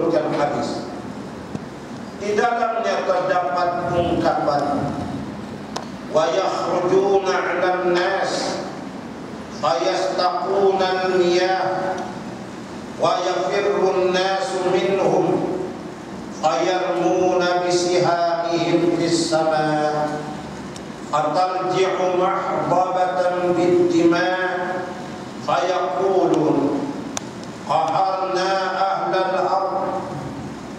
menurunkan hadis. Di dalamnya terdapat ungkapan wa yakhrujuna 'alan nas fayastaquna al-miyah wa yafirru an-nasu minhum fayarmuna bisihamihim fis sama' fatarji'u mahdabatan bid-dima' fayaqulun qaharna ahlal ard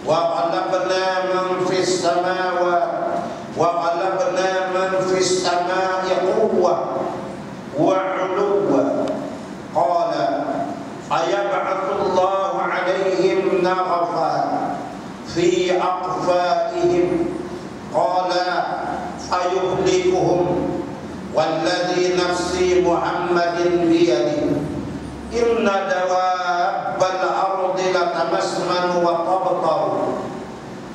wa qalabna man fis samawati wa qalabna man fis sama'i quwwah wa 'uluwwa qala fayab'athu Allahu 'alaihim naghafan fi aqfaihim qala fayuhlikuhum walladhi nafsi Muhammadin biyadihi inna dawabbal ardi latamasmanu wa tabtaru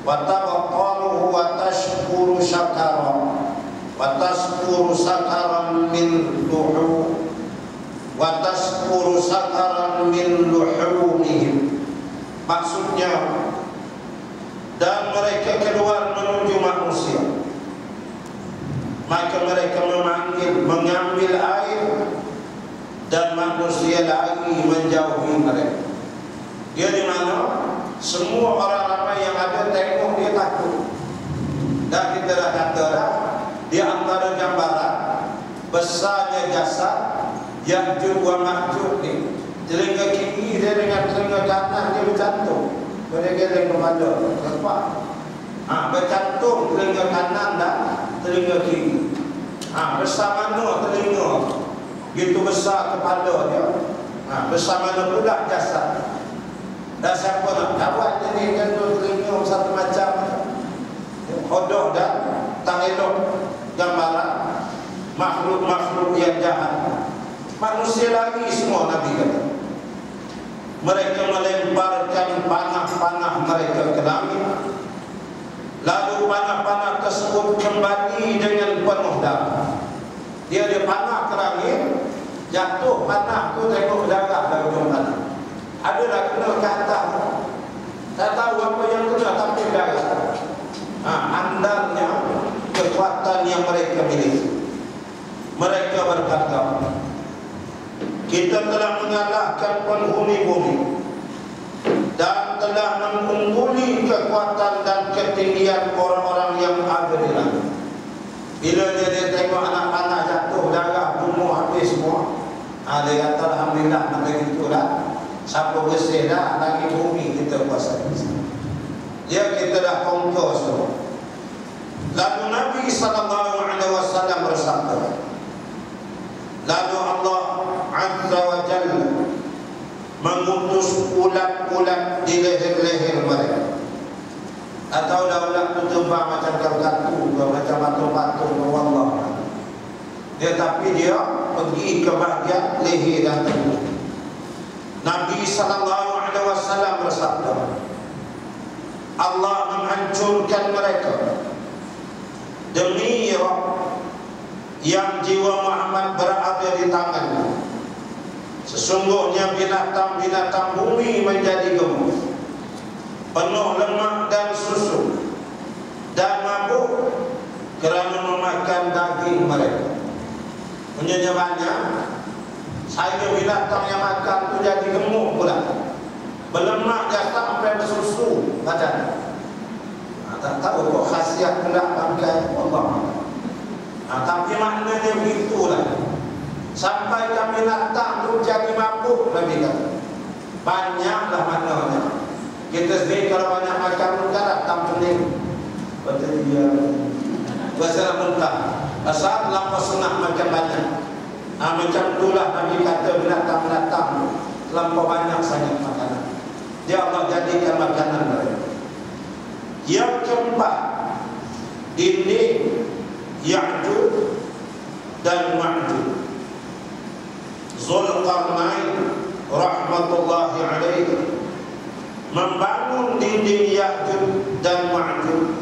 wa tabtaru wa tashkuru syakara wa tashkuru sakaran min luhu wa tashkuru sakaran min luhumihim. Maksudnya, dan mereka keluar menuju manusia, maka mereka mengambil air dan manusia lagi menjauhi mereka. Dia di mana? Semua orang ramai yang ada tengok dia takut. Dan kita dah kata di antara gambaran besarnya jasad Ya'juj wa Ma'juj ni, telinga kiri dia dengan telinga kanan dia bercantum. Geleng-geleng kepala, nampak? Bercantum telinga kanan dan telinga kiri. Besar mana telinga, gitu besar kepala dia. Besar mana pula jasad. Dan siapa nak kawat ni jantung telinga satu macam, hodoh dan tak elok gambaran makhluk-makhluk yang jahat. Manusia lagi semua Nabi kata. Mereka melemparkan panah-panah mereka ke langit, lalu panah-panah tersebut kembali dengan penuh darah. Dia panah ke langit, jatuh panah tu tengok darah dari ujung panah. Ada dah kena ke atas, tak tahu apa yang kena tapi darah. Andalnya kekuatan yang mereka miliki. Mereka berkata, kita telah mengalahkan penghuni bumi dan telah mengungguli kekuatan dan ketinggian orang-orang yang ada di langit. Bila dia tengok anak panah jatuh, darah bunuh habis semua, dia kata alhamdulillah, macam itulah. Siapa bersih dah lagi bumi kita kuasai. Dia kita dah conquer semua. Lalu Nabi SAW bersabda, lalu Allah Azza wa Jalla mengutus ulat-ulat di leher-leher mereka. Atau ulat itu terbang macam kargatu, macam patung-patung, Allah. Tetapi dia pergi ke bahagian leher dan tubuh. Nabi SAW bersabda, Allah menghancurkan mereka demi Rabb yang jiwa Muhammad berada di tangannya. Sesungguhnya binatang-binatang bumi menjadi gemuk, penuh lemak dan susu, dan mabuk kerana memakan daging mereka. Menyebabnya saya binatang yang makan tu jadi gemuk pula, berlemak dah sampai bersusu badan. Tak tahu kok khasiat pula makan Allah. Tapi maknanya begitulah. Sampai kami binatang tu jadi mabuk, Nabi kata. Banyaklah maknanya. Kita sendiri kalau banyak makan muntah, tak pening. Kata dia, bahasa muntah. Asal lampau sunat makan banyak. Macam itulah Nabi kata binatang-binatang lampau banyak sangat makanan. Dia Allah jadikan makanan mereka. Yang keempat, ini Ya'juj dan Ma'juj. Zulkarnain rahmatullahi alaihi membangun dinding Ya'juj dan Ma'juj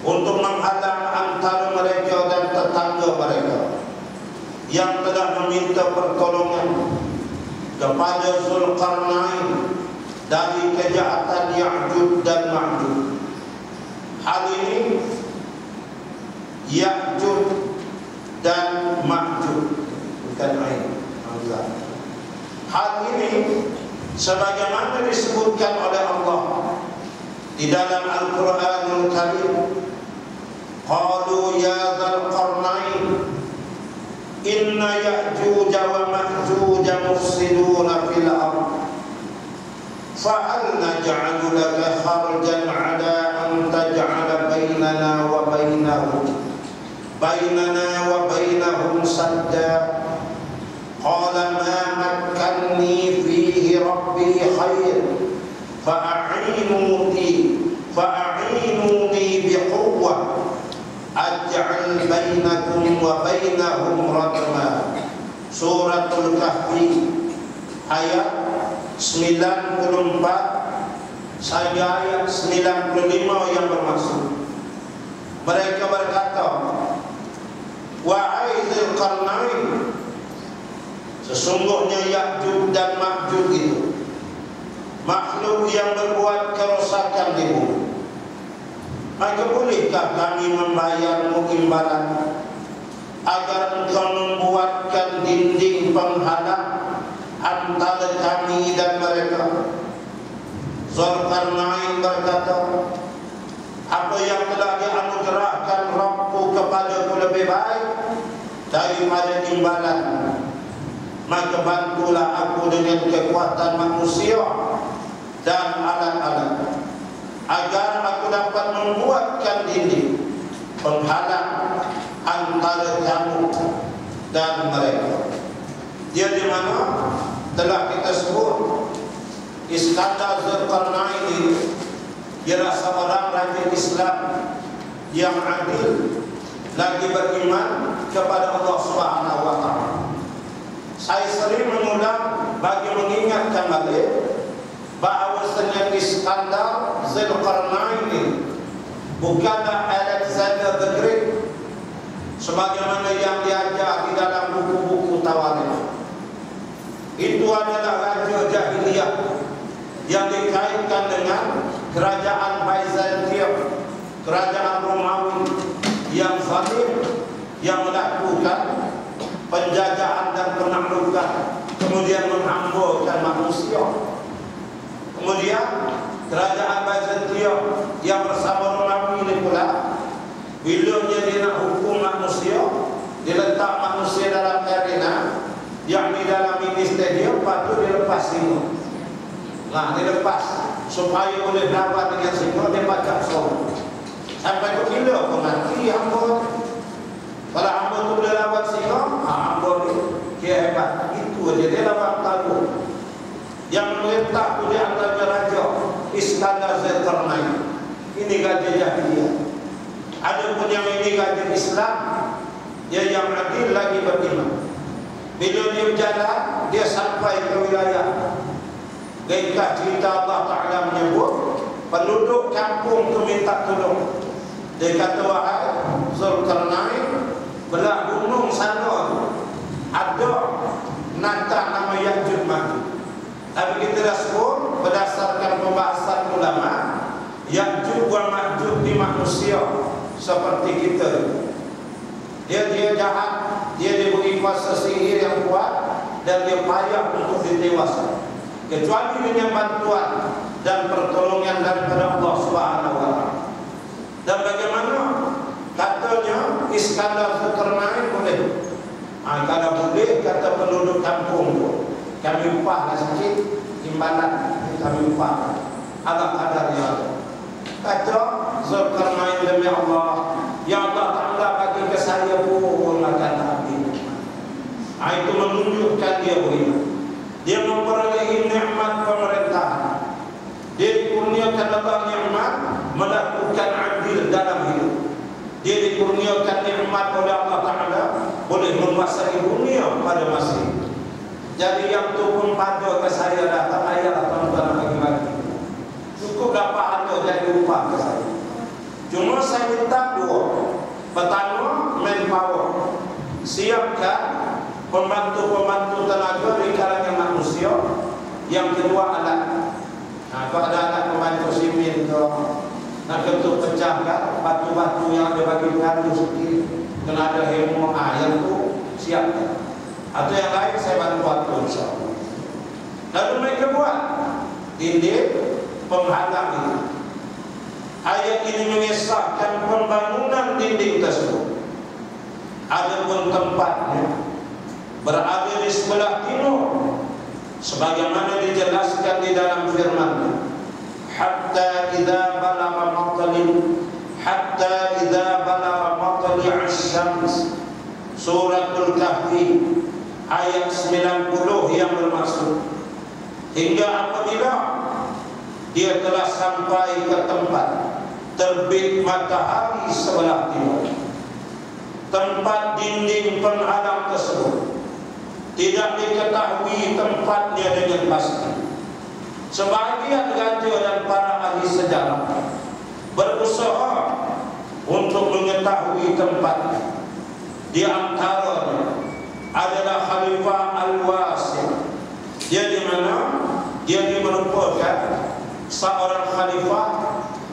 untuk menghalang antara mereka dan tetangga mereka yang telah meminta pertolongan kepada Zulkarnain dari kejahatan yang Hal ini Ya'juj dan Ma'juj, bukan Ain. Hal ini sebagaimana disebutkan oleh Allah di dalam Al-Quranul Karim, qalu ya dzal qarnain inna Ya'juj wa Ma'juj mufsiduna fil ardh fahal naj'alu laka kharjan 'ala an taj'ala bainana wa bainahum sadda qala ma makkanni fihi rabbi khair fa'a'inuni biquwwah aj'al bainakum wa bainahum radma. Suratul Kahfi ayat 94 sampai ayat 95 yang bermaksud, mereka berkata, wahai Dzul Qarnain, sesungguhnya Ya'juj dan Ma'juj itu makhluk yang berbuat kerosakan di bumi. Maka bolehkah kami membayarmu imbalan agar engkau membuatkan dinding penghalang antara kami dan mereka? Dzulqarnain berkata, apa yang telah dianugerahkan Rabbku kepadaku lebih baik daripada imbalan, maka bantulah aku dengan kekuatan manusia dan alat-alat agar aku dapat membuatkan dinding penghalang antara kamu dan mereka. Dia di mana telah kita sebut Iskandar Dzulqarnain ini ialah seorang raja Islam yang adil, lagi beriman kepada Allah Subhanahu wa taala. Saya sering mengulang bagi mengingatkan balik bahawasanya Iskandar Dzulqarnain ini bukanlah Alexander the Great sebagaimana yang diajar di dalam buku-buku Tawarikh. Itu adalah raja jahiliyah yang dikaitkan dengan kerajaan Byzantium, kerajaan Romawi yang zalim, yang melakukan penjajahan dan penaklukan, kemudian menghamburkan manusia. Kemudian kerajaan Byzantium yang bersama Romawi ini pula, bila dia nak hukum manusia, diletak manusia dalam arena, yang di dalam ini stadium, patut dilepas singa. Nah, dilepas supaya boleh dapat dengan singa, dia baca soal. Sampai ke bila pun mati hamba. Kalau hamba tu boleh lawan singa, hamba dia hebat. Itu aja dia lawan tahu. Yang meletak tu di antara raja Iskandar Dzulqarnain. Ini raja jahiliyah. Ada pun yang ini raja Islam, dia yang adil lagi beriman. Bila dia berjalan, dia sampai ke wilayah. Gaikah cerita Allah Ta'ala menyebut penduduk kampung tu minta tolong. Dia kata, wahai Dzulqarnain, belah gunung sana ada nantah nama Ya'juj Ma'juj. Tapi kita dah sebut berdasarkan pembahasan ulama, Ya'juj wa Ma'juj di manusia seperti kita. Dia jahat, dia diberi kuasa sihir yang kuat, dan dia payah untuk ditewaskan kecuali dengan bantuan dan pertolongan daripada Allah Subhanahu wa taala. Dan bagaimana katanya Iskandar Dzulqarnain boleh, kalau boleh kata penduduk kampung tu, kami upahlah sikit imbalan, kami upah ala kadarnya. Kata Dzulqarnain, demi Allah, ya Allah Ta'ala bagi ke saya pun akan habis. Itu menunjukkan dia beriman. Dia memperolehi nikmat pemerintahan. Dia dikurniakan Allah nikmat melakukan adil dalam hidup. Dia dikurniakan nikmat oleh Allah Ta'ala boleh menguasai dunia pada masa itu. Jadi yang tu pun pada ke saya datang, ayah tuan-tuan bagi-bagi. Cukup dapat harga jadi upah ke saya. Cuma saya minta dua. Pertama, manpower. Siapkan pembantu-pembantu tenaga di kalangan manusia. Yang kedua, alat. Kalau ada alat pembantu simen ke, Nak untuk pecahkan batu-batu yang ada bagi kadu sendiri, kena ada hemo air tu siap. Atau yang lain saya bantu atur insyaAllah. Lalu mereka buat dinding penghalang itu. Ayat ini mengisahkan pembangunan dinding tersebut. Adapun tempatnya berada di sebelah timur, sebagaimana dijelaskan di dalam firman-Nya. Hatta idza balagha matli' asy-syams. Suratul Kahfi ayat 90 yang bermaksud hingga apabila dia telah sampai ke tempat terbit matahari sebelah timur. Tempat dinding penghalang tersebut tidak diketahui tempatnya dengan pasti. Sebahagian raja dan para ahli sejarah berusaha untuk mengetahui tempatnya. Di antaranya adalah Khalifah Al-Wasi'. Dia di mana? Dia merupakan seorang khalifah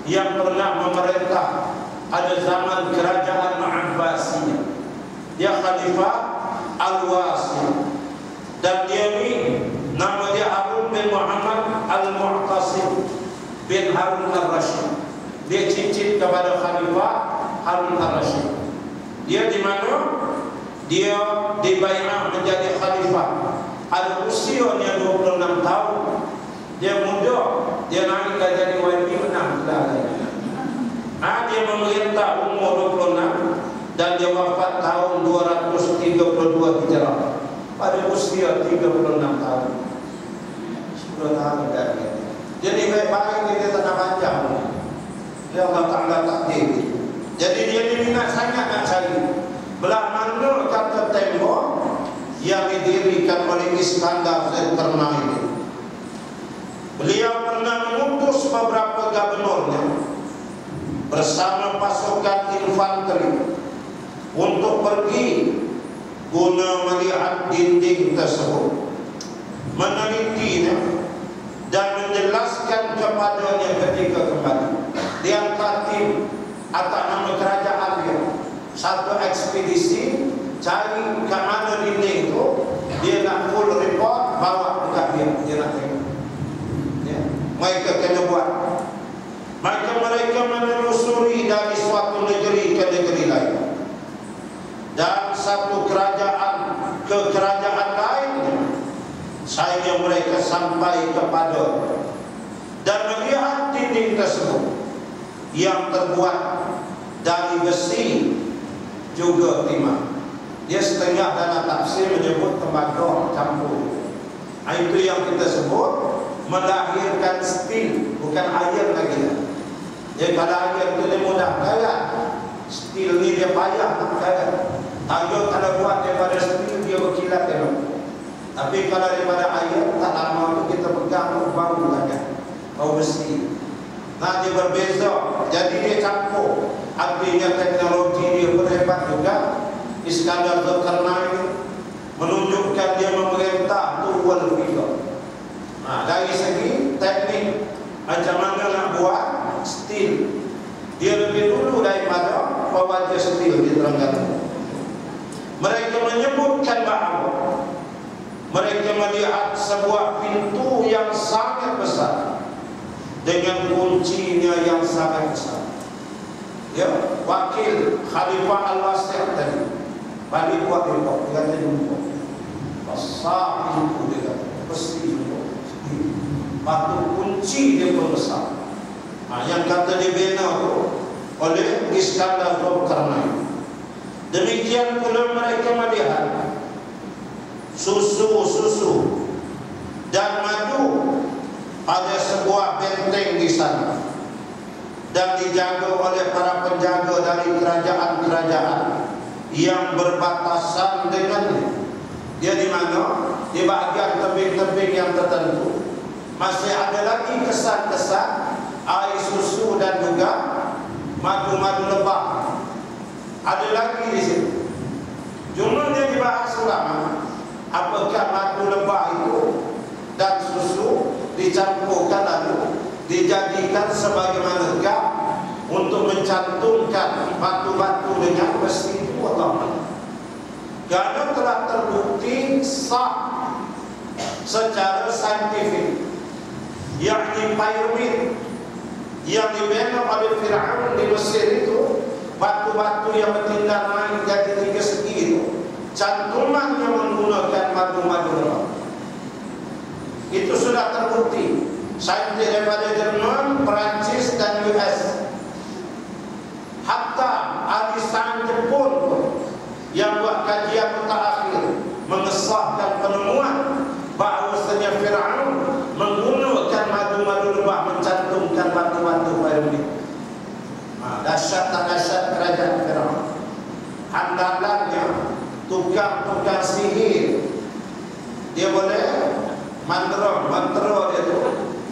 yang pernah memerintah ada zaman kerajaan Abbasiyah. Dia Khalifah Al-Wasi'. Dan dia ni nama dia Harun bin Muhammad Al-Mu'tasim bin Harun Al-Rashid. Dia cicit kepada Khalifah Harun Al-Rashid. Dia di mana? Dia dibai'ah menjadi khalifah. Ada usianya 26 tahun. Dia muda. Dia naik jadi wali menang. Dia memerintah umur 26 dan dia wafat tahun 232 Hijrah. Pada usia 36 tahun. 10 tahun dari. Jadi baik-baik dia tanah panjang. Dia Allah Ta'ala takdir. Jadi dia diminat sangat nak cari belah mana kata tembok yang didirikan oleh Iskandar Zulkarnain. Beliau pernah mengutus beberapa gubernurnya bersama pasukan infanteri untuk pergi guna melihat dinding tersebut, menelitinya dan menjelaskan kepadanya ketika kembali. Dia tertib atas nama kerajaan dia. Satu ekspedisi cari ke mana dinding itu, dia nak full report bawa dekat dia nak tengok. Ya. Mereka kena buat. Mereka menelusuri dari suatu negeri ke negeri lain, dan satu kerajaan ke kerajaan lain, sehingga mereka sampai kepada dan melihat dinding tersebut yang terbuat dari besi juga timah. Dia setengah dalam tafsir menyebut tembakau campur. Itu yang kita sebut melahirkan stil, bukan air lagi. Jadi kalau air itu dia mudah gaya, stil ni dia payah nak gaya. Kalau buat daripada stil dia berkilat tengok. Tapi kalau daripada air tak lama tu kita pegang bau gaya, bau besi. Nah, dia berbeza. Jadi dia campur. Artinya teknologi dia berhebat juga. Iskandar Zulkarnain menunjukkan dia memerintah tu wal figure. Nah, dari segi teknik macam mana nak buat stil, dia lebih dulu daripada pembaca stil di Terengganu. Mereka menyebutkan bahawa mereka melihat sebuah pintu yang sangat besar dengan kuncinya yang sangat besar. Ya, wakil Khalifah Al-Wasi' tadi balik buat report, dia kata jumpa besar pintu, dia kata besi jumpa batu kunci dia pun besar. Yang kata dibina tu oleh Iskandar Zulkarnain. Demikian pula mereka melihat susu dan madu ada sebuah benteng di sana dan dijaga oleh para penjaga dari kerajaan-kerajaan yang berbatasan dengannya. Dia di mana? Di bahagian tebing-tebing yang tertentu masih ada lagi kesan-kesan air susu dan juga madu-madu lebah. Ada lagi di situ. Jumlahnya dibahas ulama, apakah madu lebah itu dan susu dicampurkan lalu dijadikan sebagaimana gam untuk mencantumkan batu-batu dengan besi itu Allah. Karena telah terbukti sah secara saintifik, yakni piramid yang dibangun oleh Fir'aun di Mesir itu, batu-batu yang bertindak naik jadi 3 segi itu, cantumannya menggunakan madu-madu. Itu sudah terbukti. Saintis daripada Jerman, Perancis dan US. Hatta ahli sains Jepun yang buat kajian mutakhir mengesahkan penemuan bahawasanya Fir'aun menggunakan madu-madu lebah mencantumkan batu-batu piramid. Dahsyat tak dahsyat kerajaan Fir'aun. Andalannya tukang-tukang sihir, dia boleh mantra dia tu,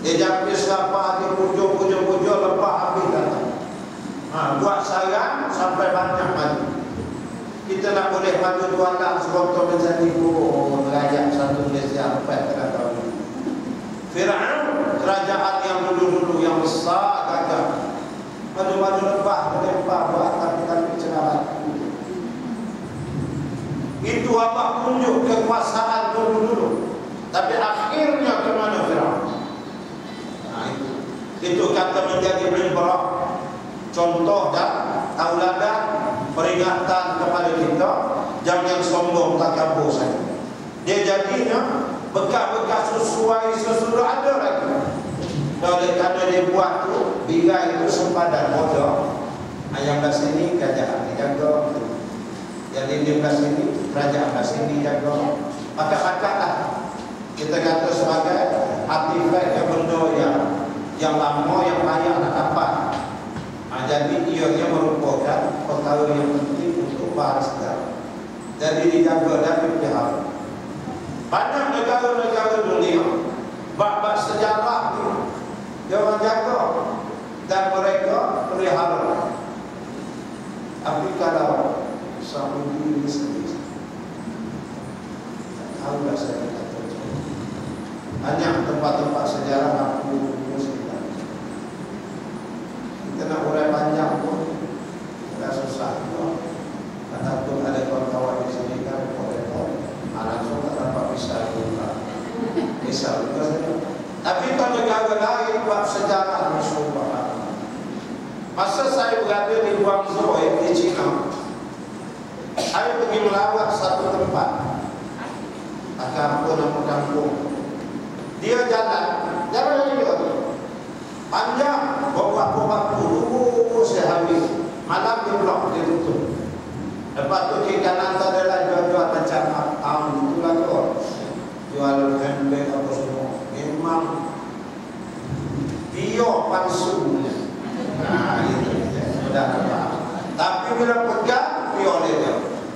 dia japis lapar, dia pujuk lepas habis datang. Buat sarang sampai banyak madu. Kita nak boleh madu tualang sebotol menjadi rakyat satu Malaysia 4 tahun. Fir'aun, kerajaan yang dulu-dulu yang besar gagah, madu-madu lebah melempar buat tapi cerah. Itu Allah tunjuk kekuasaan dulu-dulu. Tapi akhirnya ke mana Fir'aun? Itu kata menjadi ibrah, contoh dan tauladan, peringatan kepada kita, jangan sombong takabur saja. Dia jadinya bekas-bekas sesudah ada lagi. Oleh kerana dia buat tu, bila itu sempadan bodoh, yang kat sini kerajaan dijaga, yang di kat sini kerajaan kat sini jaga. Pakat-pakatlah. Kita kata sebagai artifak yang benda yang lama, yang payah nak dapat. Jadi ianya merupakan perkara yang penting untuk bahan sejarah. Jadi dijaga dan dipelihara. Banyak negara-negara dunia bab sejarah ni dia orang jaga dan mereka pelihara. Tapi kalau Saudi ini sendiri, tahu tak saya kata banyak tempat-tempat sejarah aku musliman. Kita nak urai panjang pun dah susah. Kata pun ada kawan-kawan di sini kan kolektor, langsung tak dapat bisa juga. Bisa juga saja. Tapi kalau negara lain buat sejarah Rasulullah. Masa saya berada di Guangzhou di China, saya pergi melawat satu tempat. Kampung. Dia jalan juga panjang, beberapa waktu dulu saya habis. Malam di blok dia tutup. Lepas tu di kanan adalah jual-jual macam itulah tu. Jual handbag apa semua. Memang bio palsu. Itu sudah nampak. Tapi bila pegang bio dia.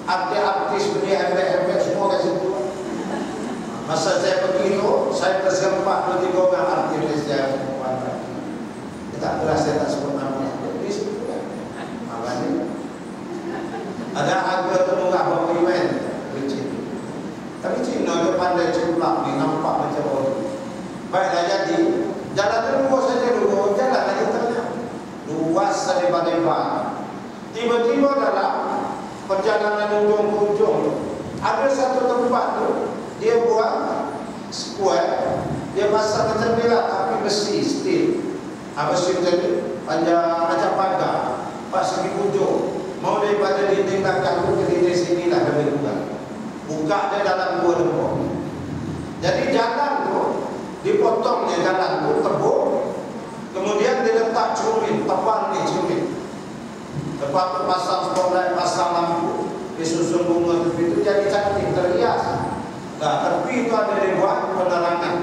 Artis beli handbag semua kat situ. Masa saya pergi tu, saya terserempak 2-3 orang artis Malaysia. Tak keras saya tak sebut nama. Di situ kan. Ada harga termurah bawa event. Tapi Cina dia pandai ceplak ni, nampak macam orang. Baiklah jadi, jalan terus saja dulu, jalan lagi tengah. Luas selebar-lebar. Tiba-tiba dalam perjalanan ujung ke ujung, ada satu tempat tu, dia buat square, dia pasang macam ni lah, tapi besi, steel. Besi tadi panjang macam pagar, pas segi hujung. Mau daripada dinding belakang tu ke dinding sini lah dia buka. Buka dia dalam 2 lembok. Jadi jalan tu, dipotongnya jalan tu, tebuk. Kemudian dia letak cermin, tebal ni cermin. Lepas tu pasang spotlight, pasang lampu, disusun bunga tepi tu jadi cantik, terhias. Tepi itu ada dibuat penerangan.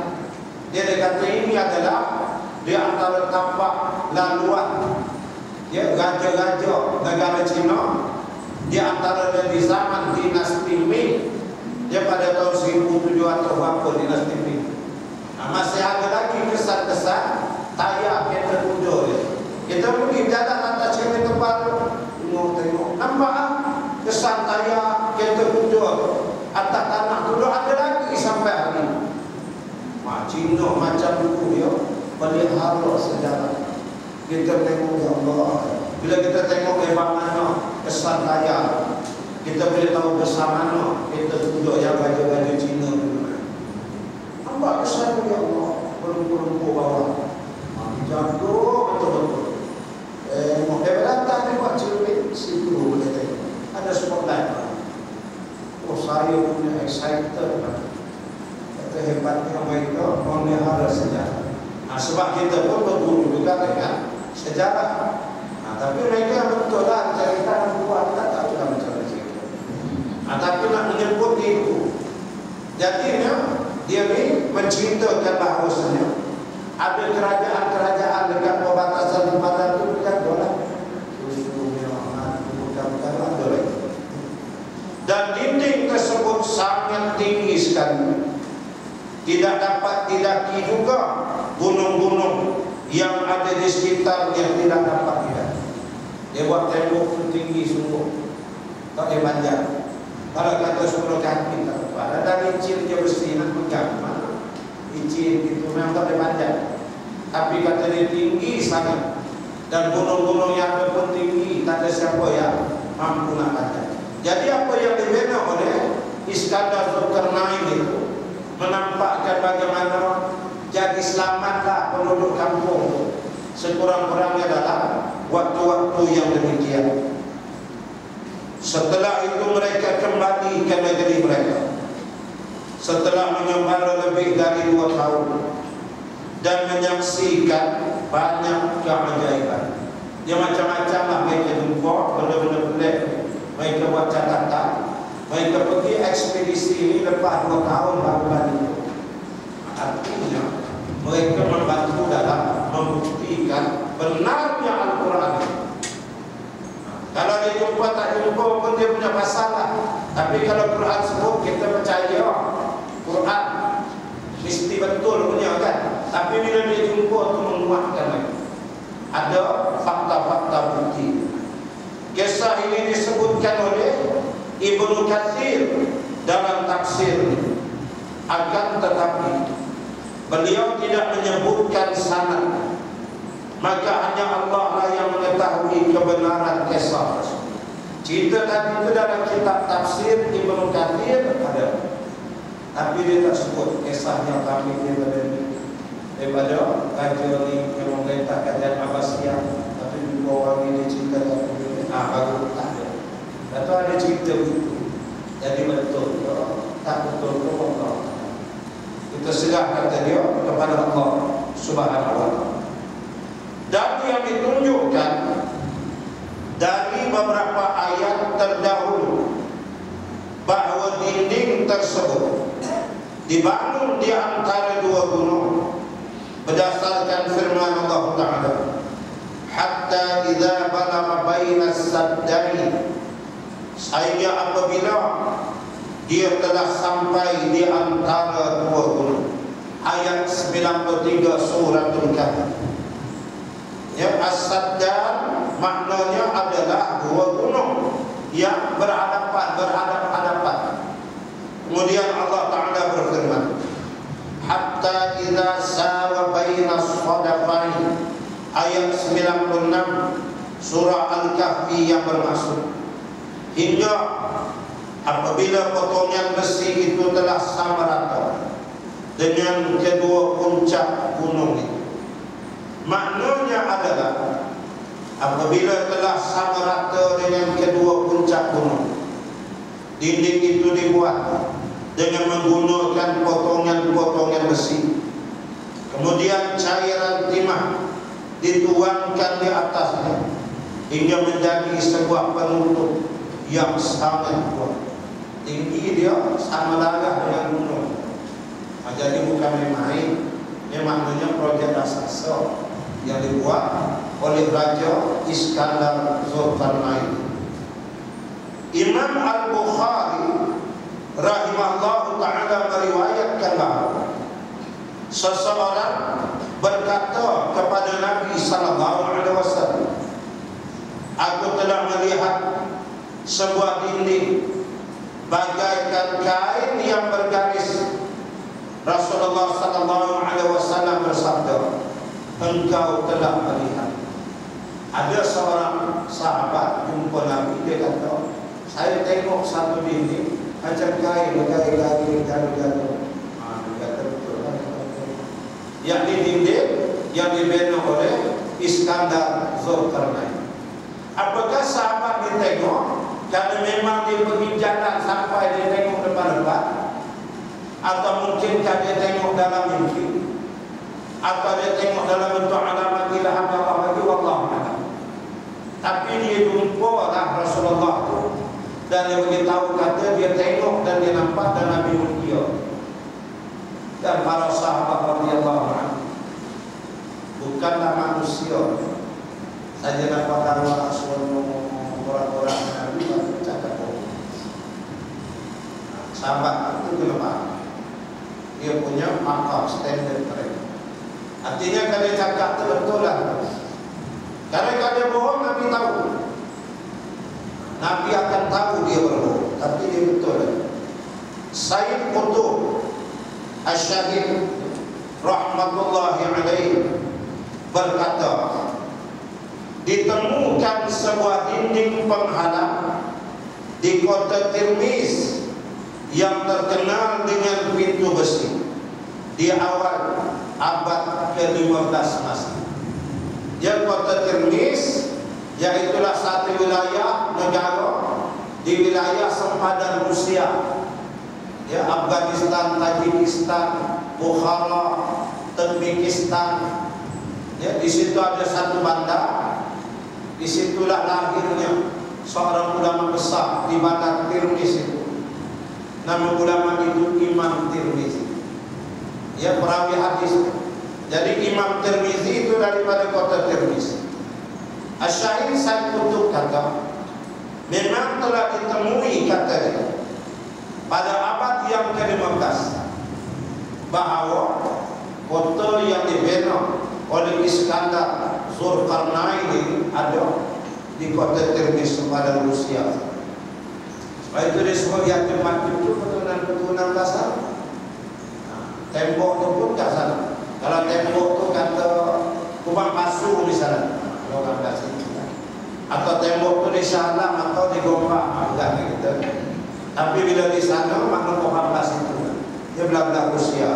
Dia kata ini adalah di antara tampak laluan raja-raja negara Cina. Di antara di zaman dinasti Ming. Dia pada tahun 1700 berapa dinasti Ming. Masih ada lagi kesan-kesan tayar kereta kuda dia. Kita pergi jalan atas cermin tempat tengok. Nampak kesan tayar kereta kuda atas tanah tu ada lagi sampai hari ini. Cina macam buku dia pelihara sejarah. kita tengok ya Allah. Bila kita tengok bagaimana kesan kaya, kita boleh tahu bersama kita tunjuk yang baju-baju Cina. Nampak kesan ya Allah, perempuan bawah. Jago betul-betul. Mau datang ni buat cermin situ boleh tengok. Ada spotlight. Oh saya punya excited. Kata hebatnya mereka memelihara sejarah. Sebab kita pun berguru juga dengan sejarah. Tapi mereka betul lah cerita buat tak tahu dalam cara cerita. Tapi nak menyebut itu. Jadinya dia ni menceritakan bahawasanya ada kerajaan-kerajaan dekat perbatasan tempatan itu yang dolar. Dan dinding tersebut sangat tinggi sekali. Tidak dapat didaki juga gunung-gunung yang ada di sekitarnya tidak dapat didaki. Dia buat tembok itu tinggi sungguh, tak dia panjang. Kalau kata 10 kaki tak apa. Ada licin dia besi nak pegang mana? Licin itu memang tak dia panjang. Tapi kata dia tinggi sangat. Dan gunung-gunung yang ada pun tinggi, tak ada siapa yang mampu nak panjang. Jadi apa yang dibina oleh Iskandar Zulkarnain itu menampakkan bagaimana jadi selamatlah penduduk kampung sekurang-kurangnya dalam waktu-waktu yang demikian. Setelah itu mereka kembali ke negeri mereka setelah mengembara lebih dari 2 tahun dan menyaksikan banyak keajaiban. Dia macam-macam lah mereka jumpa, benda-benda pelik. Mereka buat catatan. Mereka pergi ekspedisi ini lepas 2 tahun baru balik. Artinya mereka membantu dalam membuktikan benarnya Al-Quran. Kalau dia jumpa tak jumpa pun dia punya masalah. Tapi kalau Quran sebut kita percaya Quran mesti betul punya kan. Tapi bila dia jumpa tu menguatkan lagi. Ada fakta-fakta bukti. Kisah ini disebutkan oleh Ibnu Katsir dalam tafsir. Akan tetapi beliau tidak menyebutkan sanad. Maka hanya Allah lah yang mengetahui kebenaran kisah. Cerita tadi itu dalam kitab tafsir Ibnu Katsir ada. Tapi dia tak sebut kisahnya kami daripada raja ni yang memerintah kerajaan Abbasiyah. Tapi juga orang ini cerita baru tak ada. Atau ada cerita begitu. Jadi betul tak betul ke Allah. Kita serahkan dia kepada Allah Subhanahu wa taala. Dan yang ditunjukkan dari beberapa ayat terdahulu bahawa dinding tersebut dibangun di antara 2 gunung berdasarkan firman Allah Ta'ala, hatta idza balagha baina as-saddain, sehingga apabila dia telah sampai di antara 2 gunung. Ayat 93 suratul Kahf. Ya, as-saddan maknanya adalah 2 gunung yang berhadap-hadapan. Kemudian Allah Ta'ala berfirman, hatta idza sawa baina as-sadafain, ayat 96 surah Al-Kahfi yang bermaksud hingga apabila potongan besi itu telah sama rata dengan kedua puncak gunung itu. Maknanya adalah apabila telah sama rata dengan kedua puncak gunung, dinding itu dibuat dengan menggunakan potongan-potongan besi. Kemudian cairan timah dituangkan di atasnya hingga menjadi sebuah penutup yang sangat kuat. Tinggi dia sama darah dengan gunung. Jadi bukan main. Ini maknanya projek raksasa yang dibuat oleh Raja Iskandar Zulkarnain. Imam Al-Bukhari rahimahullah ta'ala meriwayatkan bahawa seseorang berkata kepada Nabi SAW, aku telah melihat sebuah dinding bagaikan kain yang bergaris. Rasulullah SAW bersabda, engkau telah melihat. Ada seorang sahabat jumpa Nabi, dia kata, saya tengok satu dinding macam kain, jatuh. Dia kata betul kan? Yang di dinding yang dibina oleh Iskandar Zulkarnain. Apakah sahabat dia tengok karena memang dia pergi jalan sampai dia tengok depan-depan, atau mungkinkah dia tengok dalam mimpi, atau dia tengok dalam bentuk alamat ilah Allah bagi wallahu a'lam. Tapi dia jumpa lah Rasulullah tu, dan dia beritahu kata dia tengok dan dia nampak dan Nabi mulia dan para sahabat radhiyallahu anhu. Bukanlah manusia saja dapat arwah orang-orang Nabi baru cakap bohong. Sahabat itu kenapa? Dia punya makam standar mereka. Artinya kalau dia cakap itu betul lah. Karena kalau dia bohong, Nabi tahu. Nabi akan tahu dia berbohong, tapi dia betul. Sayyid Qutb Asy-Syahid rahmatullahi alaihi berkata, ditemukan sebuah dinding penghalang di kota Tirmiz yang terkenal dengan pintu besi di awal abad ke-15 Masehi. Yang kota Tirmiz, yaitulah satu wilayah negara di wilayah sempadan Rusia, ya, Afghanistan, Tajikistan, Bukhara, Turkmenistan. Ya, di situ ada satu bandar. Disitulah lahirnya seorang ulama besar di bandar Tirmiz itu. Nama ulama itu Imam Tirmizi. Ya, perawi hadis. Jadi Imam Tirmizi itu daripada kota Tirmiz. Asy-Syahid Sayyid Qutb kata, memang telah ditemui katanya pada abad yang ke-15 bahawa kota yang dibina oleh Iskandar Zulkarnain ini ada di kota Tirmiz pada Rusia. Sebab itu disebut yang tempat itu keturunan dasar. Tembok itu pun tak salah. Kalau tembok itu kata kubang pasu misalnya, orang kasih, atau tembok itu di Syalam atau di Gombak, bukan gitu. Tapi bila di sana makna kubang pasu itu, dia belah-belah Rusia.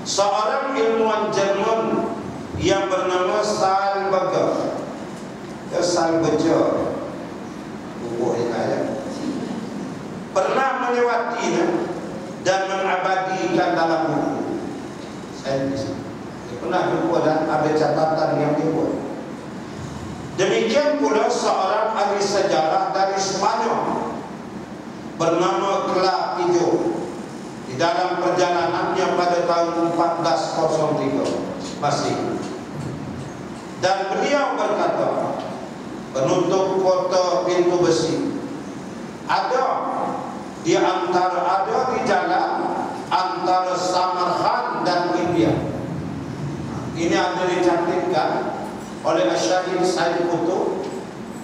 Seorang ilmuwan Jerman yang bernama Salberger, Salberger, pernah melewatinya dan mengabadikan dalam buku. Saya pernah jumpa dan ada catatan yang dibuat. Demikian pula seorang ahli sejarah dari Spanyol bernama Clavijo di dalam perjalanannya pada tahun 1403 Masehi. Dan beliau berkata, penutup kota pintu besi ada di jalan antara Samarkand dan India. Ini ada dicantikkan oleh Asy-Syahid Sayyid Qutb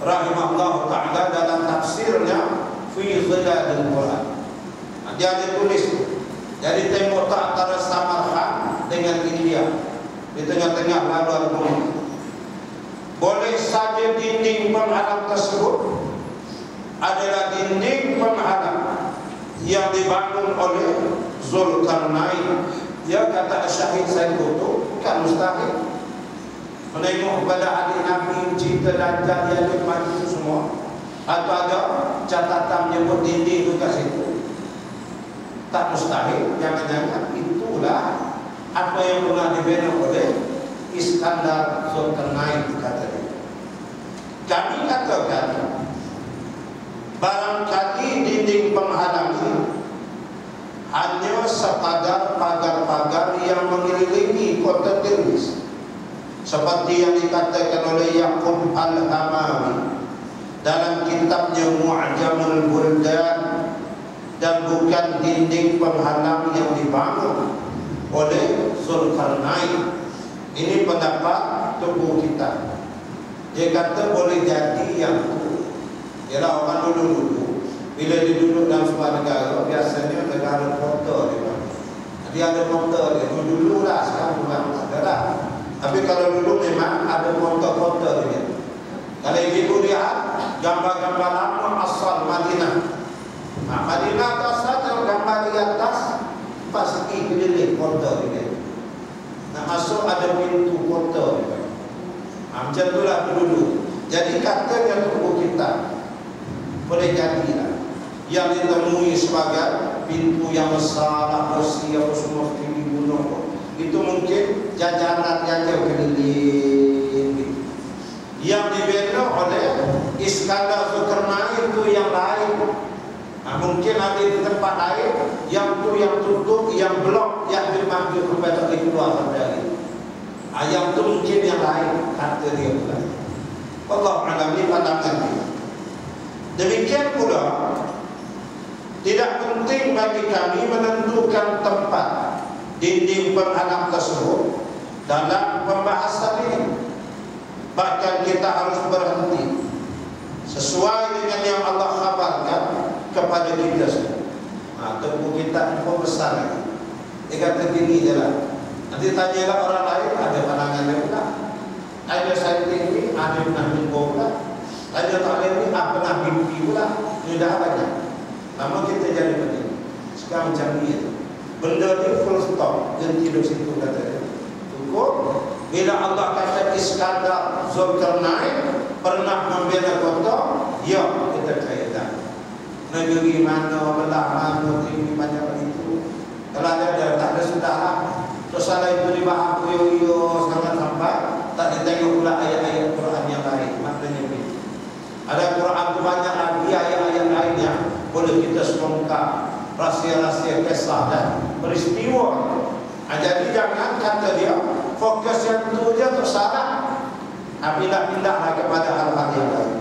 rahimahullah ta'ala dalam tafsirnya Fi Zilalil Quran. Dia ada tulis, jadi tembok antara Samarkand dengan India, di tengah-tengah laluan bumi. Boleh saja dinding penghalang tersebut adalah dinding penghalang yang dibangun oleh Zulkarnain. Dia kata Asy-Syahid Sayyid Qutb, bukan mustahil. Menengok kepada adik Nabi, cerita Dajjal yang nikmat itu semua, atau ada catatan menyebut dinding itu kat situ, tak mustahil. Jangan-jangan itulah apa yang pernah dibina oleh Iskandar Zulkarnain, kata dia. Kami katakan barangkali dinding penghalang ini hanya sekadar pagar-pagar yang mengelilingi kota Tirmiz, seperti yang dikatakan oleh Yaqub Al-Hamawi dalam kitabnya Mu'jamul Buldan, dan bukan dinding penghalang yang dibangun oleh Zulkarnain. Ini pendapat tubuh kita. Dia kata boleh jadi yang itu ialah orang dulu-dulu bila duduk dalam sebuah negara, biasanya negara kota dia ada kota dia dulu lah, sekarang bukan ada lah. Tapi kalau dulu memang ada kota-kota dia. Kalau ibu lihat gambar-gambar lama asal Madinah. Nah, Madinah atas ada gambar di atas persegi keliling kota ini. Nah, masuk ada pintu kota ini. Nah, macam itulah dulu. Jadi katanya tubuh kita boleh jadilah yang ditemui sebagai pintu yang besar, kursi yang semua tinggi gunung. Itu mungkin jajaran yang jauh keliling. Yang dibina oleh Iskandar Zulkarnain itu yang lain. Nah, mungkin ada di tempat lain yang tu yang tutup, yang blok, yang dimaksud kepada keluar dari. Yang tu mungkin yang lain kata dia pula. Allah alam ni pandangan dia. Demikian pula tidak penting bagi kami menentukan tempat dinding penghalang tersebut dalam pembahasan ini. Bahkan kita harus berhenti sesuai dengan yang Allah khabarkan kepada kita semua. Nah, tubuh kita info besar lagi. Dia kata gini je lah. Nanti tanyalah orang lain, ada pandangan dia pula. Ada saintis ini, ada pernah minggu pula. Ada tak ada ini, pernah mimpi pula. Sudah banyak. Lama kita jadi begini. Sekarang macam ni itu. Benda ni full stop. Jangan tidur situ kata dia. Cukup. Bila Allah kata Iskandar Zulkarnain pernah membina kota, ya kita percaya dah. Negeri mana, belah mana, tinggi banyak itu. Kalau ada tak ada sudahlah. Terus ada itu dibahas yo sangat sampai tak ditengok pula ayat-ayat Quran yang lain. Maknanya begitu. Ada Quran tu banyak lagi ayat-ayat lainnya boleh kita semongkar rahsia-rahsia kisah dan peristiwa. Jadi jangan kata dia fokus yang itu je tersalah. Pindah-pindahlah kepada hal-hal yang lain.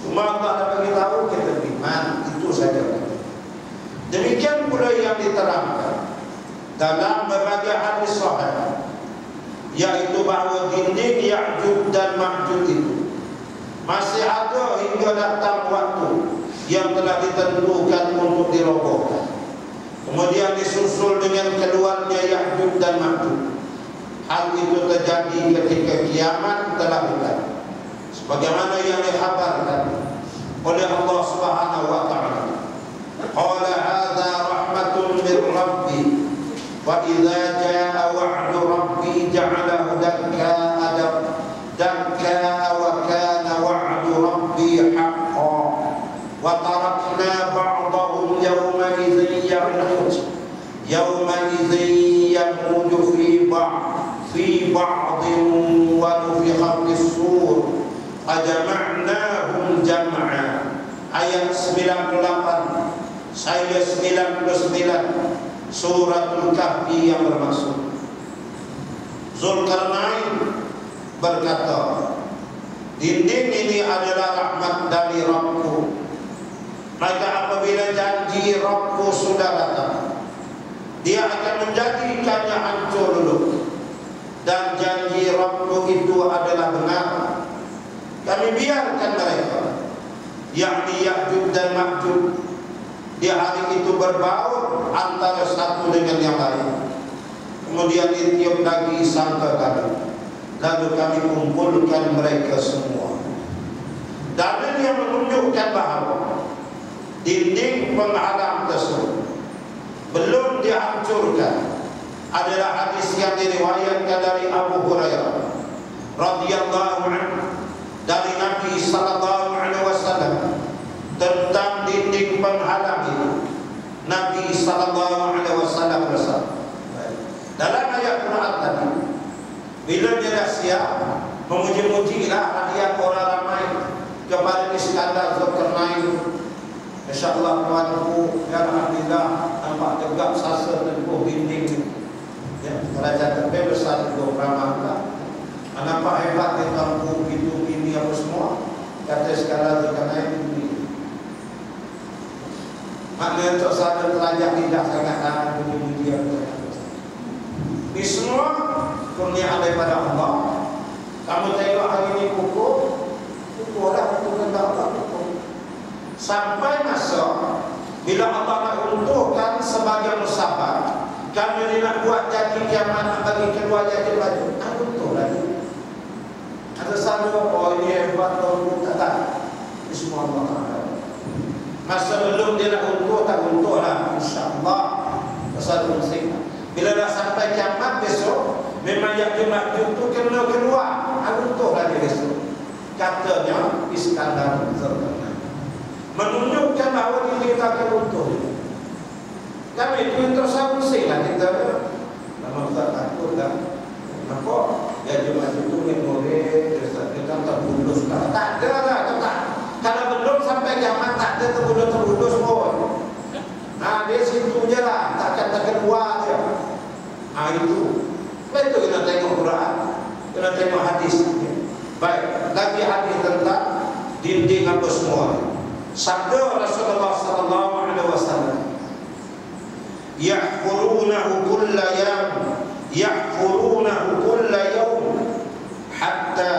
Cuma Allah dah bagi tahu kita beriman itu saja. Demikian pula yang diterangkan dalam berbagai hadis sahih, yaitu bahawa dinding Ya'juj dan Ma'juj itu masih ada hingga datang waktu yang telah ditentukan untuk dirobohkan. Kemudian disusul dengan keluarnya Ya'juj dan Ma'juj. Hal itu terjadi ketika kiamat telah dekat, sebagaimana yang dikhabarkan oleh Allah Subhanahu wa taala. Qala hadza rahmatun min rabbi wa idza jaa wa'du rabbi ja'alahu dakka wa kana wa'du rabbi haqqan wa tarakna ba'dahum yawma idzin yamuju fi ba'd wa nufikha fis-sur ajma'nahum jam'a. Ayat 98 saya 99 Suratul Kahfi yang bermaksud. Zulkarnain berkata, dinding ini adalah rahmat dari Rabbku. Maka apabila janji Rabbku sudah datang, dia akan menjadikannya hancur dulu. Dan janji Rabbku itu adalah benar. Kami biarkan mereka, yakni Ya'juj dan Ma'juj, di hari itu berbaur antara satu dengan yang lain. Kemudian ditiup lagi sangkakala, lalu kami kumpulkan mereka semua. Dalil yang menunjukkan bahawa dinding penghalang tersebut belum dihancurkan adalah hadis yang diriwayatkan dari Abu Hurairah radhiyallahu anhu dari Nabi sallallahu alaihi wasallam tentang dinding penghalang itu. Nabi sallallahu alaihi wasallam bersabda dalam ayat Quran tadi, bila dia dah siap memuji-mujilah rakyat orang ramai kepada Iskandar Zulkarnain. InsyaAllah tuanku, ya alhamdulillah, nampak tegak sasa teguh dinding ya, kerajaan terbang besar teguh ramah. Nampak hebat dia mampu itu ini apa semua. Kata Iskandar Zulkarnain ini maknanya untuk sana terajak tidak sangat sangat puji-puji. Ini semua kurnia daripada Allah. Kamu tengok hari ini pukul lah, pukul kehendak Allah pukul. Sampai masa bila Allah nak untukkan sebagai musabab, kami nak buat jadi kiamat bagi kedua jadi baju, untuk lagi. Ada satu, oh ini hebat. berapa tahun tak tahu. Ini semua Allah Taala. Masa belum dia nak untur, tak untur lah, insya-Allah. Pasal unsik. Bila dah sampai kiamat besok, memang Ya'juj Ma'juj tu kena keluar, untur lah dia besok. Katanya Iskandar Zulkarnain menunjukkan bahawa dia akan untur. Kami itu yang tersangsi lah kita. Lama tak takut dah. Nampak? Ya'juj Ma'juj tu memori, kita terbulus. Tak ada lah, tak. Kalau belum sampai kiamat tak ada terbulus pun. Nah, dia situ je lah, takkan keluar dia. Itu. Betul kita tengok Quran, kita tengok hadis. Baik, lagi hadis tentang dinding apa semua. Sabda Rasulullah sallallahu alaihi wasallam, yahfurunahu kulla yawm hatta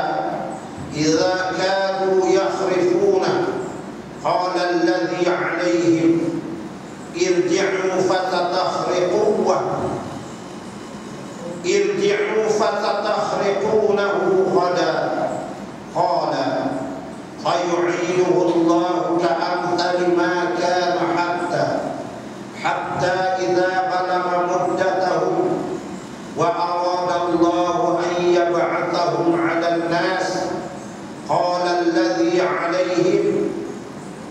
idza kadu yakhrifuna qala alladhi alaihim irji'u fatatakhriqunahu ghadan qala fayu'iduhu Allah ka'amthali ma kana hatta idza balagha muddatahu wa arada Allah an yab'athahum 'ala an-nas qala alladhi 'alayhim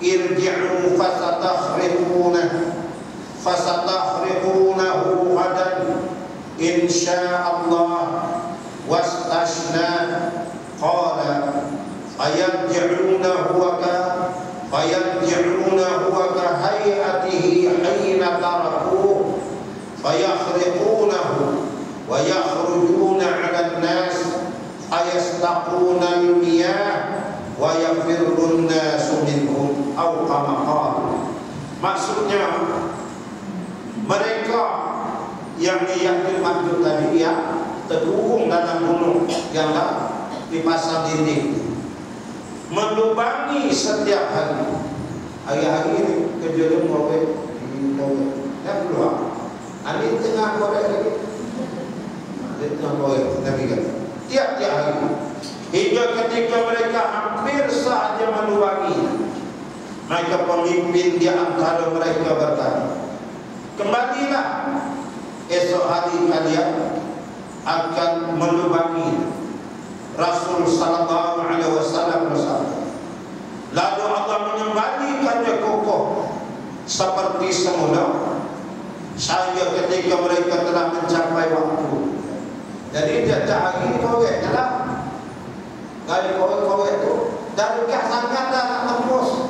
irji'u fasatakhriqunahu ghadan insyaallah wastashna qala fayarji'unahu wa ka hayatihi hina tarakuhu fayakhriqunahu wa yakhrujuna 'ala an-nas ayastaquna al-miyah wa yafirrun nasu minhum aw kama qala. Maksudnya mereka yang Ya'juj Ma'juj tadi yang terkurung dalam gunung yang dipasang dinding melubangi setiap hari. Hari-hari ini kerja dia mengorek dan keluar. Ada tengah korek lagi. Ada tengah korek Nabi kata tiap-tiap hari hingga ketika mereka hampir sahaja melubangi, maka pemimpin di antara mereka berkata, kembalilah, esok hari kalian akan melubangi. Rasul sallallahu alaihi wasallam bersabda, lalu Allah mengembalikannya kokoh seperti semula sehingga ketika mereka telah mencapai waktu. Jadi tiap hari korek jalan. Kali korek itu dah dekat sangat dah nak tembus.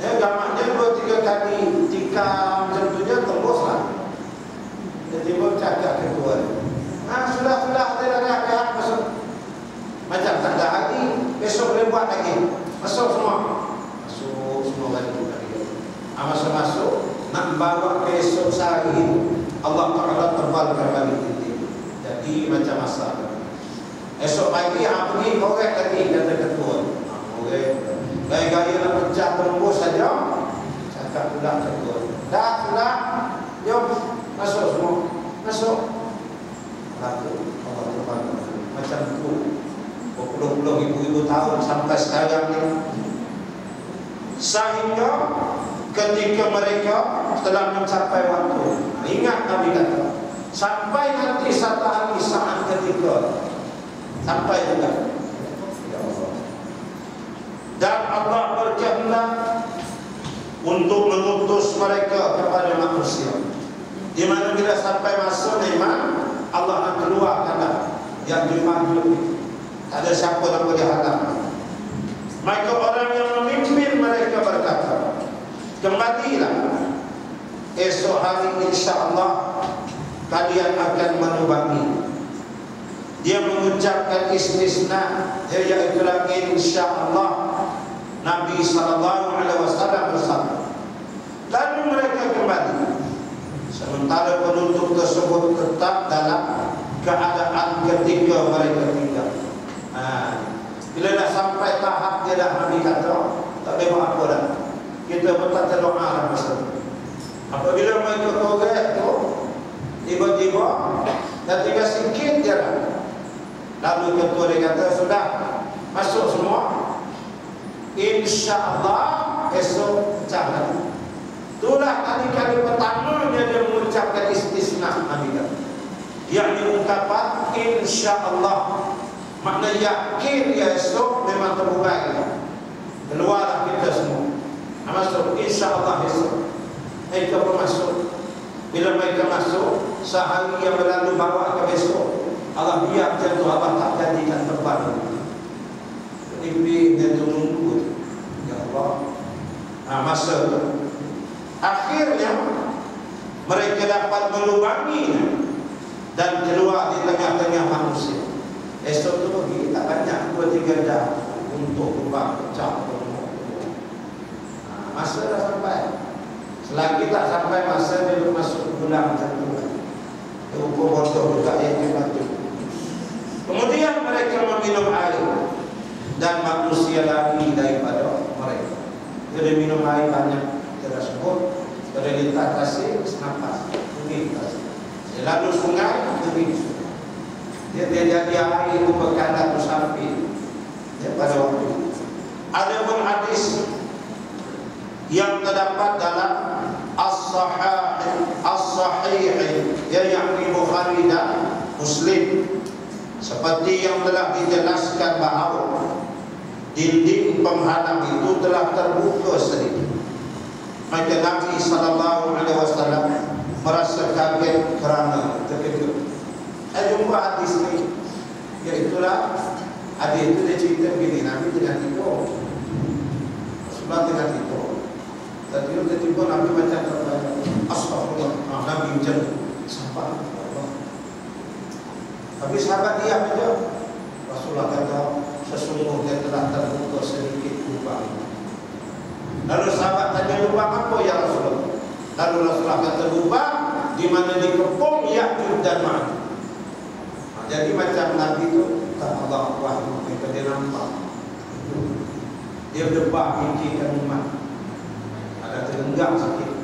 Ya, gamaknya 2-3 kali tikam macam tu je tembus lah. Jadi pun cakap ketua, sudah dia dah masuk. Macam tak ada lagi, besok boleh buat lagi. Masuk semua balik. Masuk nak bawa ke esok sehari Allah Ta'ala terbalkan balik itu. Jadi macam masalah. Esok pagi pergi korek lagi, kata ketua. Korek gaya-gaya nak pecah tembus saja. Cakap pula ketua, dah pula, jom masuk semua. Masuk. Lalu Allah terbalkan macam tu. Berpuluh-puluh ribu tahun sampai sekarang ni. Sehingga ketika mereka telah mencapai waktu, ingat Nabi kata, sampai nanti satu hari saat ketika sampai juga. Dan Allah berkehendak untuk mengutus mereka kepada manusia, di mana bila sampai masa memang Allah nak keluarkanlah Ya'juj Ma'juj. Tak ada siapa yang boleh halang. Maka orang yang memimpin mereka berkata, kembalilah, esok hari insya-Allah kalian akan melubangi. Dia mengucapkan istisna, iaitu insya-Allah. Nabi sallallahu alaihi wasallam bersabda, lalu mereka kembali sementara penutup tersebut tetap dalam keadaan ketika mereka tinggal. Bila dah sampai tahap dia dah Nabi kata tak boleh buat apa dah, kita berkata doa lah masa tu. Apabila mereka korek tu tiba-tiba dah tinggal sikit je lah, lalu ketua dia kata sudah masuk semua. InsyaAllah esok pecah. Itulah kali-kali pertamanya dia mengucapkan istisna Nabi kata. Yakni ungkapan InsyaAllah. Makna yakin ya esok memang terbuka. Keluarlah kita semua. Masuk InsyaAllah esok. Mereka pun masuk. Bila mereka masuk, sehari yang berlalu bawa ke besok, Allah biar jatuh abang tak jadikan terbang. Mimpi dia tu nunggu. Ya Allah. Masa itu akhirnya mereka dapat melubangi dan keluar di tengah-tengah manusia. Esok tu pergi tak banyak 2-3 jam untuk terbang pecah. Masa dah sampai. Selagi tak sampai masa dia masuk pulang tentu. Ukur bodoh juga yang dibantu. Kemudian mereka meminum air dan manusia lari daripada mereka. Dia minum air banyak tersebut. Dia lintas kasih senapas. Dia lalu sungai demi dia jadi air itu berkandang musafir. Pada waktu itu ada pun hadis yang terdapat dalam As-Sahih yakni Bukhari dan Muslim, seperti yang telah dijelaskan bahawa dinding penghalang itu telah terbuka sedikit. Maka Nabi SAW merasa kaget kerana terkejut. Jumpa hadis ini, iaitulah hadis itu dia cerita begini, Nabi dengan itu Rasulullah dengan itu tiba-tiba Nabi macam Astagfirullah, Nabi macam sahabat Allah. Tapi sahabat diam saja. Rasulullah kata sesungguhnya telah terbuka sedikit lubang. Lalu sahabat tanya lubang apa ya Rasulullah? Lalu Rasulullah kata lubang di mana dikepung Ya'juj dan Ma'juj. Jadi macam Nabi itu tak Allah wahyu mereka dia nampak. Dia debak fikirkan umat. Ada terenggang sikit.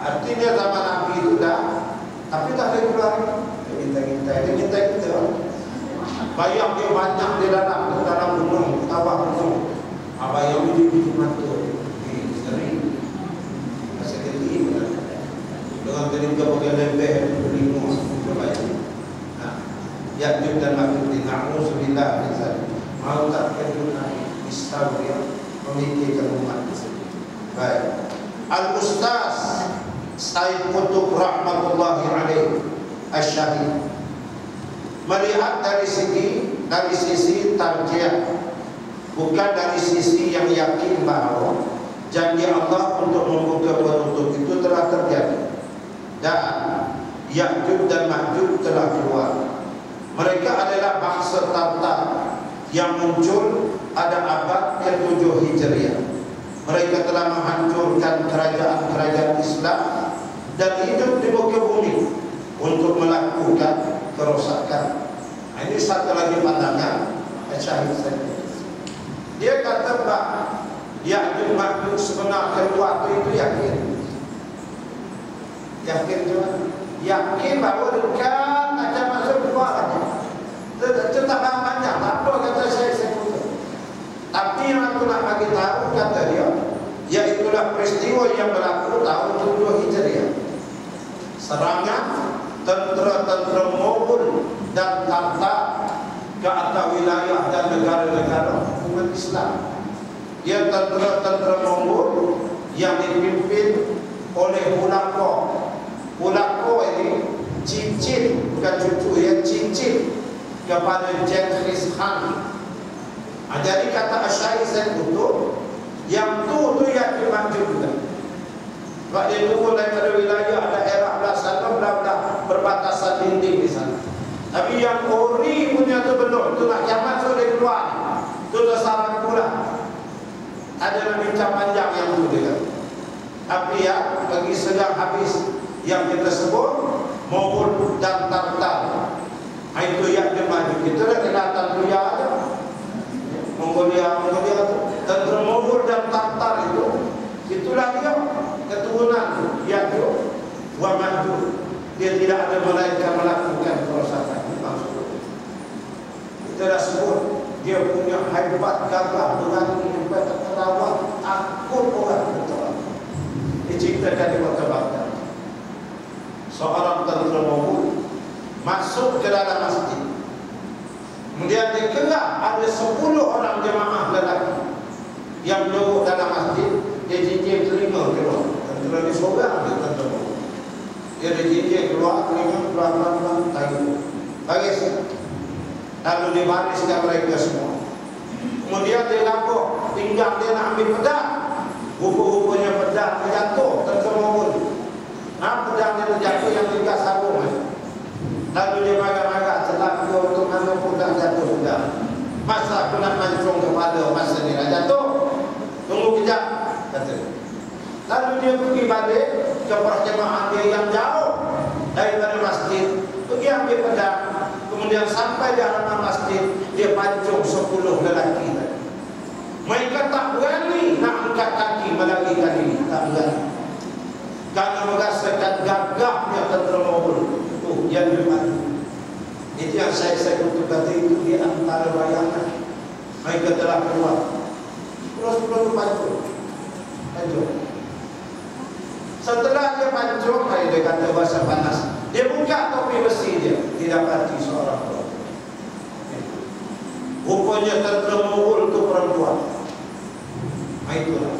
Artinya zaman Nabi itu dah, tapi tak boleh keluar. Dia minta kita. Bayang dia banyak di dalam gunung, bawah gunung. Bayang dia biji mata. Sering. Masa kecil. Dengan telinga bagian lembeh, telinga. Ya'juj dan Ma'juj. Na'udzubillah min dzalik. Mau tak kena istawi memikirkan umat. Baik. Al-Ustaz Said Qutb rahmatullahi alaih Asy-Syahid melihat dari sisi tarjih, bukan dari sisi yang yakin bahawa janji Allah untuk membuka penutup itu telah terjadi dan Ya'juj dan Ma'juj telah keluar. Mereka adalah bangsa Tartar yang muncul pada abad ke-7 Hijriah. Mereka telah menghancurkan kerajaan-kerajaan Islam dan hidup di muka bumi untuk melakukan kerosakan. Ini satu lagi pandangan Syahid saya. Dia kata bahawa Ya'juj Ma'juj sebenar keluar itu yakin. Yakin juga. Yakin bahawa dekat akan masuk keluar aja. Tetap banyak. Apa kata saya putus. Tapi yang aku nak bagi tahu kata dia, iaitulah peristiwa yang berlaku tahun 7 Hijriah. Serangan tentera-tentera Mogul dan Tartar ke atas wilayah dan negara-negara umat Islam. Dia tentera-tentera Mogul yang dipimpin oleh Hulako. Hulako ini cicit, bukan cucu ya, cicit kepada Genghis Khan. Jadi kata Syahid saya Qutb, yang tu Ya'juj Ma'juj juga. Sebab dia tunggu daripada wilayah daerah belah sana, belah perbatasan dinding di sana. Tapi yang ori punya tu belum, tu nak kiamat tu dia keluar. Tu tersaran pula. Ada nak bincang panjang yang tu dia. Tapi ya, bagi sedang habis yang kita sebut Mogul dan Tartar. Itu Ya'juj Ma'juj. Kita dah kelihatan tu ya ada. Mongolia tu tentera Mogul dan Tartar itulah dia keturunan Ya'juj wa Ma'juj. Dia tidak ada melainkan melakukan kerosakan. Kita dah sebut dia punya hebat, gagah, berani, hebat, terawat, takut orang betul. Diceritakan di kota Baghdad. Seorang tentera Mongol masuk ke dalam masjid. Kemudian dia kira ada 10 orang jemaah lelaki yang duduk dalam masjid. Dia cincin telinga keluar. Tentera ni seorang dia tentera Mongol. Dia cincin keluar telinga, pelan-pelan tahu. Baris. Lalu dibariskan mereka semua. Kemudian dia lapor, tinggal dia nak ambil pedang. Rupa-rupanya pedang terjatuh, tentera Mongol. Pedang dia terjatuh yang tinggal sarung. Lalu dia marah-marah, setelah dia untuk mana pun tak jatuh pedang. Masa aku nak mancung kepala, masa ni dah jatuh. Tunggu kejap, kata. Lalu dia pergi balik ke perjemaah dia yang jauh daripada masjid. Pergi ambil pedang. Kemudian sampai di halaman masjid, dia pancung 10 lelaki tadi. Mereka tak berani nak angkat kaki melarikan diri, tak berani. Karena merasakan gagahnya tentera Mongol. Yang bermaju. Itu yang saya kutuk tadi, itu di antara bayangan. Mereka telah keluar. Terus pancung. Setelah dia pancung, dia kata bahasa panas. Dia buka topi besi dia, didapati seorang perempuan. Rupanya tentera Mongol itu perempuan. Itulah.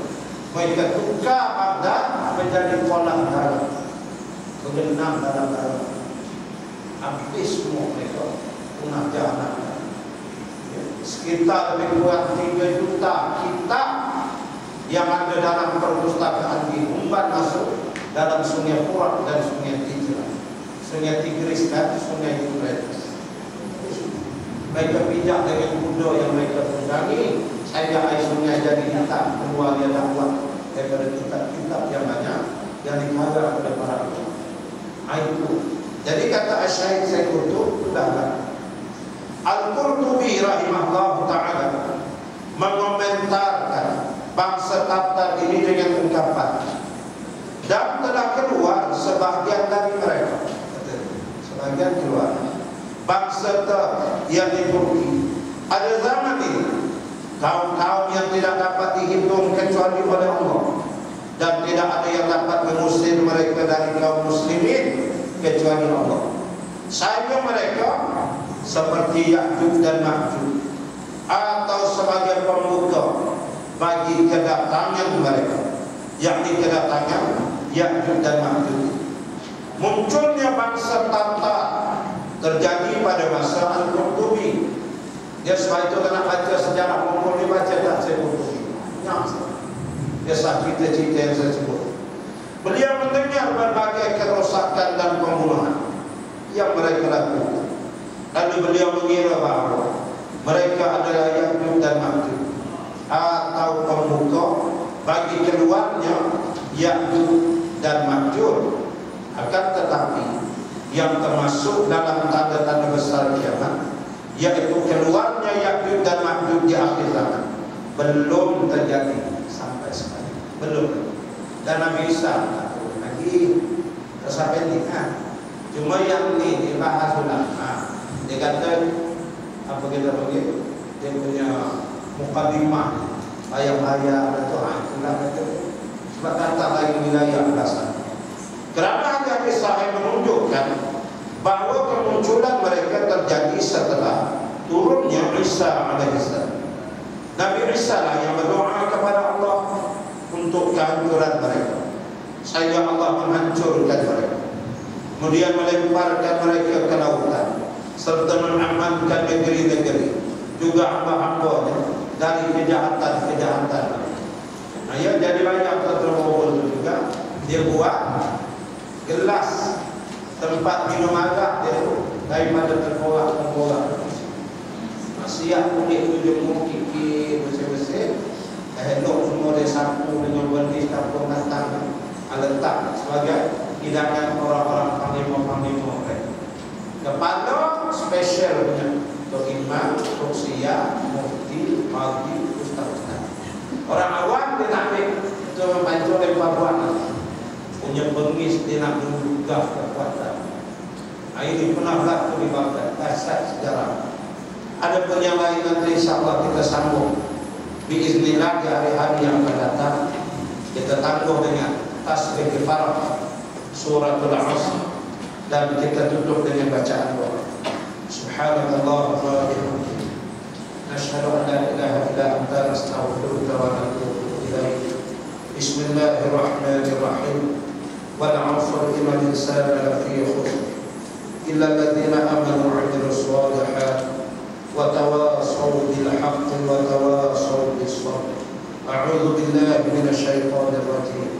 Mereka tukar Baghdad menjadi kolam darah. Bergenang dalam darah. Habis semua mereka. Punah jahanam. Sekitar lebih kurang 3 juta kitab yang ada dalam perpustakaan di Umban masuk dalam Sungai Furat dan Sungai Tigris. Sungai Tigris dan Sungai Euphrates. Mereka pijak dengan kuda yang mereka tunggangi, sehingga air sungai jadi hitam. Keluar dia dakwah daripada kitab-kitab yang banyak yang dikarang oleh para ulama. Itu. Jadi kata Asy-Syaikh Sayyid sudahlah. Al-Qurtubi rahimahullah ta'ala mengomentarkan bangsa Tatar ini dengan ungkapan, dan telah keluar sebahagian dari mereka. Sebahagian keluar bangsa yang di Turki. Ada zaman ini kaum-kaum yang tidak dapat dihitung kecuali oleh Allah, dan tidak ada yang dapat mengusir mereka dari kaum muslimin kecuali Allah. Saya mereka seperti Ya'juj dan Ma'juj, atau sebagai pembuka bagi kedatangan mereka, yakni kedatangan Ya'juj dan Ma'juj. Munculnya bangsa Tatar terjadi pada masa Al-Qurtubi. Dia sebab itu kena baca sejarah Mongol, dia baca tak saya Qurtubi. Dia sakit cerita yang saya sebut. Beliau mendengar berbagai kerosakan dan pembunuhan yang mereka lakukan. Lalu beliau mengira bahawa mereka adalah Ya'juj dan Ma'juj, atau pembuka bagi keluarnya Ya'juj dan Ma'juj. Akan tetapi yang termasuk dalam tanda-tanda besar kiamat, yaitu keluarnya Ya'juj dan Ma'juj di akhir zaman, belum terjadi sampai sekarang. Belum. Dan Nabi Isa lagi tersampai ni cuma yang ni dibahas ulama. Dia kata apa kita panggil, dia punya mukadimah ayat-ayat atau itulah kata, sebab kata lain wilayah belasan. Kerana hadis sahih menunjukkan bahawa kemunculan mereka terjadi setelah turunnya Isa alaihissalam. Nabi Isa lah yang berdoa kepada Allah untuk kehancuran mereka, sehingga Allah menghancurkan mereka, kemudian melemparkan mereka ke lautan, serta mengamankan negeri-negeri, juga hamba-hambanya dari kejahatan-kejahatan. Nah, ya, jadi banyak terlalu itu juga. Dia buat gelas tempat minum arak dia daripada terkorak-korak. Siap kulit tu jemur kiki bersih-bersih, elok semua dia sapu dengan benih kapur matang, letak sebagai hidangan orang-orang panglima-panglima mereka. Kepala spesial punya untuk imam, untuk siap, mufti, maldi, ustaz-ustaz. Orang awam dia nak ambil untuk membantu lempar buat punya bengis, dia nak menggugah kekuatan. Ini pernah berlaku di Baghdad, dasar sejarah. Ada pun yang lain nanti insyaAllah kita sambung biiznillah di hari-hari yang akan datang. Kita tangguh dengan tasbih kifarah suratul Asr dan kita tutup dengan bacaan doa. Subhanallah wa bihamdihi nashhadu an la ilaha illa anta nastaghfiruka wa natubu ilaik. Bismillahirrahmanirrahim. Wal 'asri innal insana lafi khusr illa alladziina aamanu wa 'amilus shalihaat wa tawassaw bil haqqi wa tawassaw bis sabr. A'udzu billahi minasy syaithanir rajim.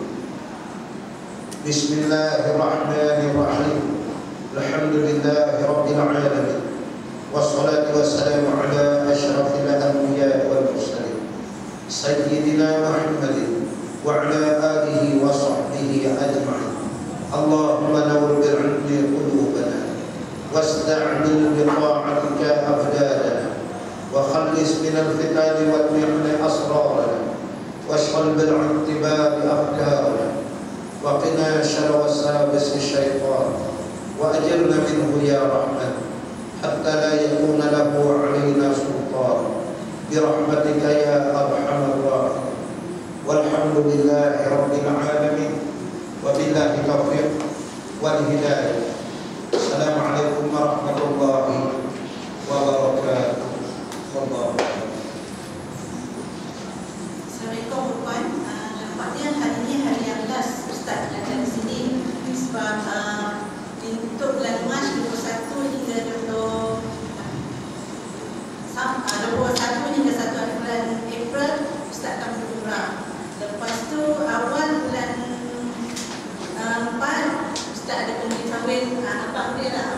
Bismillahirrahmanirrahim. Alhamdulillahi rabbil alamin. Wassalatu wassalamu ala asyrafil anbiya'i wal mursalin sayyidina Muhammadin wa ala alihi wa sahbihi ajma'in. Allahumma nawwir bil 'ilmi qulubana واستعمل بطاعتك أبداننا وخلص من الفتن والمحن أسرارنا واشغل بالاعتبار أفكارنا وقنا شر وساوس الشيطان وأجرنا منه يا رحمن حتى لا يكون له علينا سلطان برحمتك يا أرحم الراحمين. والحمد لله رب العالمين وبالله التوفيق والهداية. Assalamualaikum warahmatullahi wabarakatuh. Assalamualaikum Puan. Nampaknya hari ini hari yang last Ustaz datang di sini sebab untuk bulan Mac 21 hingga 21 hingga 1 bulan April Ustaz akan berumrah. Lepas tu awal bulan 4 Ustaz ada pergi kahwin abang dia lah,